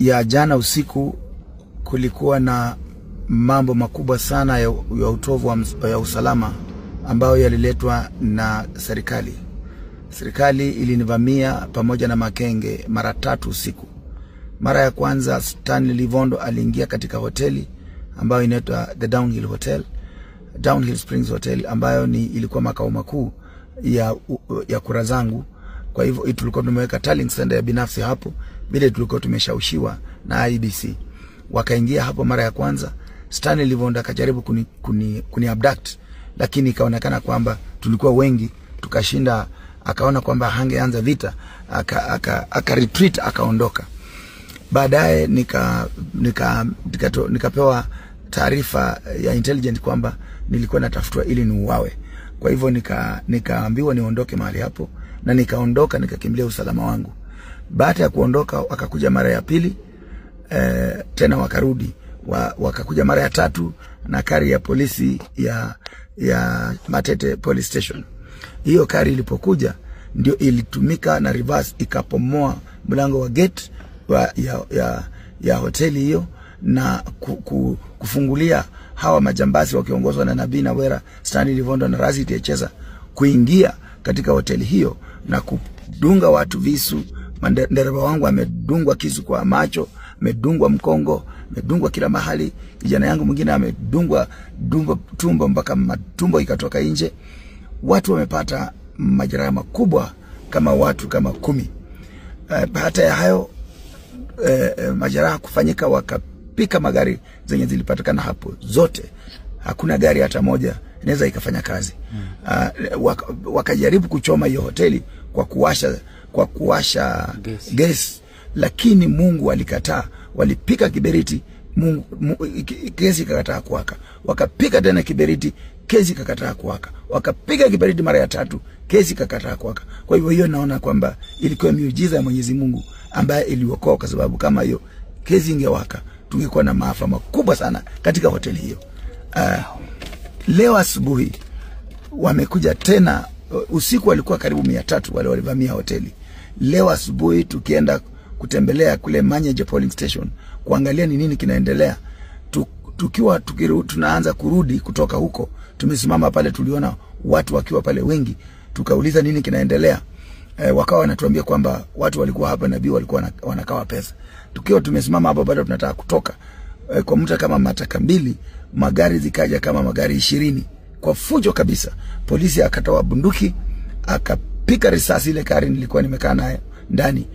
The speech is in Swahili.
ya jana usiku kulikuwa na mambo makubwa sana ya utovu wa usalama ambayo yaliletwa na serikali. Serikali ilinivamia pamoja na makenge mara 3 usiku. Mara ya kwanza Stanley Livondo aliingia katika hoteli ambayo inaitwa The Downhill Hotel, Downhill Springs Hotel, ambayo ilikuwa makao makuu ya kura zangu. Kwa hivyo tulikuwa tumeweka tallying center ya binafsi hapo, bila tulikuwa tumeshawishiwa na IBC. Wakaingia hapo mara ya kwanza. Stanley Livondo akajaribu kuni abduct, lakini ikaonekana kwamba tulikuwa wengi, tukashinda. Akaona kwamba hangeanza vita, aka retreat, akaondoka. Baadaye nikapewa taarifa ya intelligence kwamba nilikuwa natafutwa ili niuawe. Kwa hivyo nikaambiwa niondoke mahali hapo, na nikaondoka, nikakimbilia usalama wangu. Baada ya kuondoka wakakuja mara ya pili, tena wakarudi, wakakuja mara ya 3 na kari ya polisi ya Matete Police Station. Hiyo kari ilipokuja ndio ilitumika na reverse, ikapomoa mlango wa gate ya hoteli hiyo na kufungulia hawa majambazi wakiongozwa na Nabii Nawera, Stanley Livondo na Razit Echeza kuingia katika hoteli hiyo na kudunga watu visu. Dereva wangu amedungwa kisu kwa macho, amedungwa mkongo, amedungwa kila mahali. Kijana yangu mwingine amedungwa tumbo mpaka matumbo ikatoka nje. Watu wamepata majeraha makubwa kama watu kama 10. Hata ya hayo majeraha kufanyika, wakapika magari zenye zilipatikana hapo zote. Hakuna gari hata moja inaweza ikafanya kazi. Wakajaribu kuchoma hiyo hoteli kwa kuwasha gas, lakini Mungu alikataa. Walipika kiberiti, kesi ikakataa kuwaka. Wakapika tena kiberiti, kesi ikakataa kuwaka. Wakapiga kiberiti mara ya 3, kesi ikakataa kuwaka. Kwa hivyo hiyo naona kwamba ilikuwa miujiza ya Mwenyezi Mungu ambaye iliokoa, kwa sababu kama hiyo kesi ingewaka tungekuwa na maafa makubwa sana katika hoteli hiyo. Leo asubuhi wamekuja tena. Usiku walikuwa karibu 300 wale walivamia hoteli. Leo asubuhi tukienda kutembelea kule Manyeje Polling Station kuangalia ni nini kinaendelea, tunaanza kurudi kutoka huko, tumesimama pale, tuliona watu wakiwa pale wengi, tukauliza nini kinaendelea. Wakawa wanatuambia kwamba watu walikuwa hapa, Nabii walikuwa wanakawa pesa. Tukiwa tumesimama hapo bado tunataka kutoka, kwa muda kama mataka 2 magari zikaja kama magari 20 kwa fujo kabisa. Polisi akatoa bunduki, akapika risasi ile kari nilikuwa nimekaa nayo ndani.